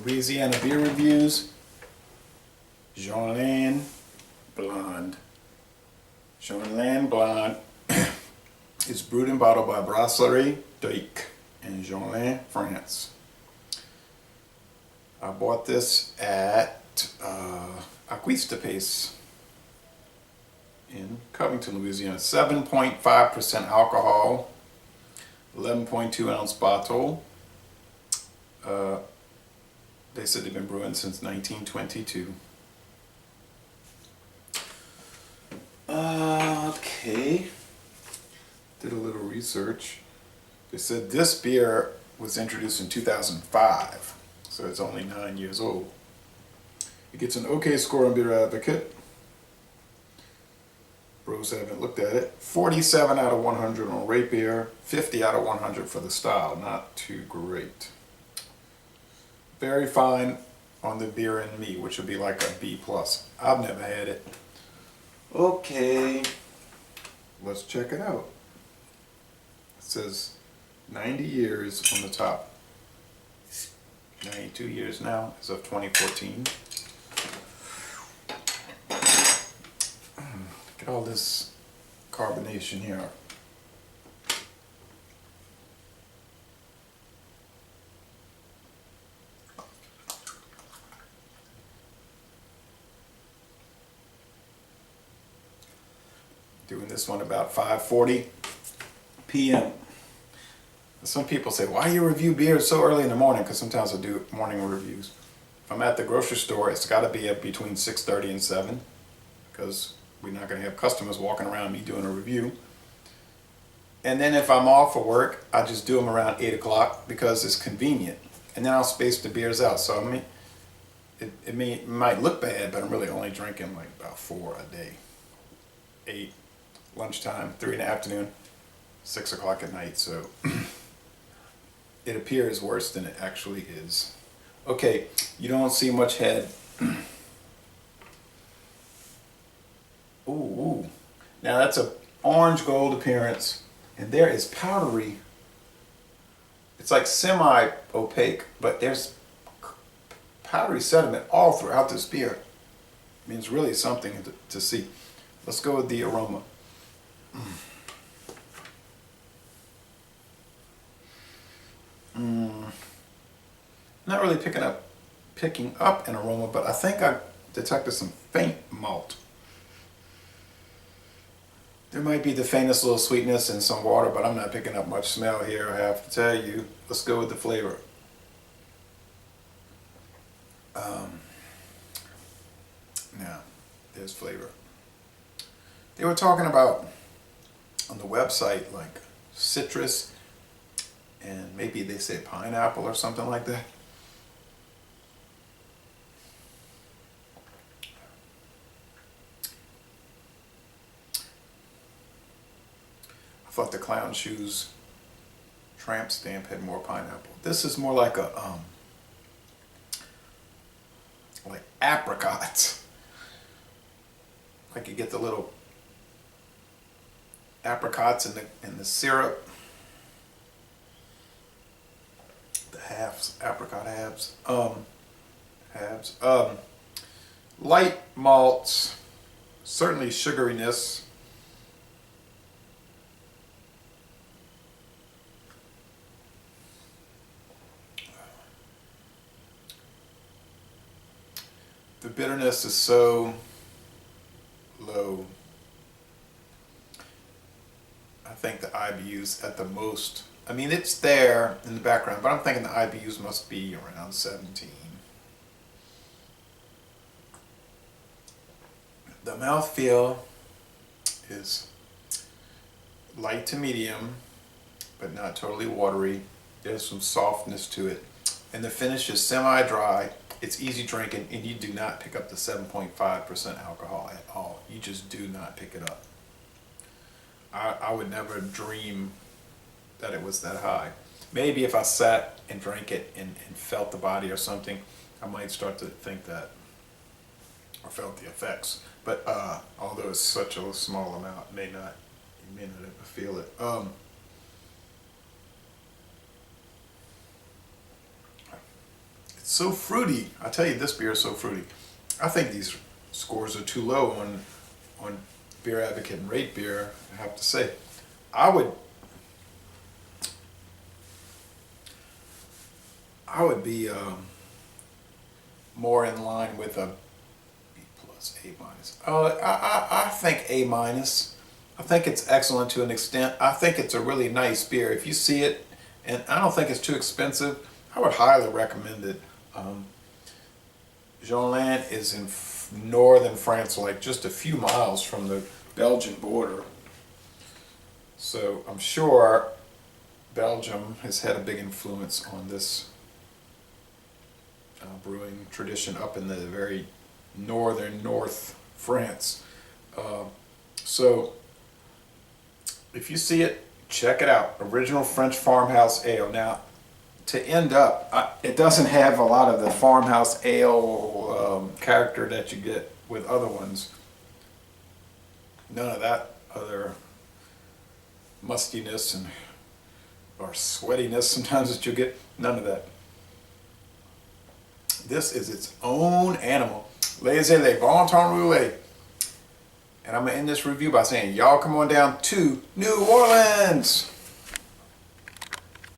Louisiana beer reviews. Jenlain Blonde. Jenlain Blonde is brewed and bottled by Brasserie d'Oic in Jenlain, France. I bought this at Pace in Covington, Louisiana. 7.5% alcohol, 11.2 ounce bottle. They said they've been brewing since 1922. Okay. Did a little research. They said this beer was introduced in 2005, so it's only 9 years old. It gets an okay score on Beer Advocate. Bros haven't looked at it. 47 out of 100 on Rate Beer, 50 out of 100 for the style. Not too great. Very fine on the Beer and Me, which would be like a B+. I've never had it. Okay, let's check it out. It says 90 years on the top. 92 years now, as of 2014. Look at all this carbonation here. Doing this one about 5:40 p.m. Some people say, why do you review beer so early in the morning? Because sometimes I do morning reviews. If I'm at the grocery store, it's got to be up between 6:30 and 7, because we're not going to have customers walking around me doing a review. And then if I'm off for work, I just do them around 8 o'clock because it's convenient. And then I'll space the beers out. So I mean, it might look bad, but I'm really only drinking like about 4 a day. 8 lunchtime, 3 in the afternoon, 6 o'clock at night. So it appears worse than it actually is. Okay, you don't see much head. Ooh. Now that's a orange gold appearance, and there is powdery. It's like semi-opaque, but there's powdery sediment all throughout this beer. I mean, it's really something to see. Let's go with the aroma. Not really picking up an aroma, but I think I detected some faint malt. There might be the faintest little sweetness and some water, but I'm not picking up much smell here, I have to tell you. Let's go with the flavor. Now, there's flavor. They were talking about on the website like citrus, and maybe they say pineapple or something like that. I thought the Clown Shoes tramp stamp had more pineapple. This is more like a like apricot. Like you get the little apricots in the syrup. The halves, apricot halves. Light malts, certainly sugariness. The bitterness is so low. I think the IBU's at the most, I mean, it's there in the background, but I'm thinking the IBUs must be around 17. The mouthfeel is light to medium, but not totally watery. There's some softness to it. And the finish is semi-dry. It's easy drinking, and you do not pick up the 7.5% alcohol at all. You just do not pick it up. I would never dream that it was that high. Maybe if I sat and drank it and felt the body or something, I might start to think that, or felt the effects. But although it's such a small amount, you may not ever feel it. so fruity. I tell you, this beer is so fruity. I think these scores are too low on Beer Advocate and Rate Beer, I have to say. I would be more in line with a B plus, A minus. I think A minus. I think it's excellent to an extent. I think it's a really nice beer. If you see it, and I don't think it's too expensive, I would highly recommend it. Jenlain is in northern France, like just a few miles from the Belgian border. So I'm sure Belgium has had a big influence on this brewing tradition up in the very northern North France. So if you see it, check it out. Original French Farmhouse Ale. Now, to end up, it doesn't have a lot of the farmhouse ale character that you get with other ones. None of that other mustiness and or sweatiness sometimes that you get. None of that. This is its own animal. Laissez-les, bon temps roulé. And I'm going to end this review by saying, y'all come on down to New Orleans.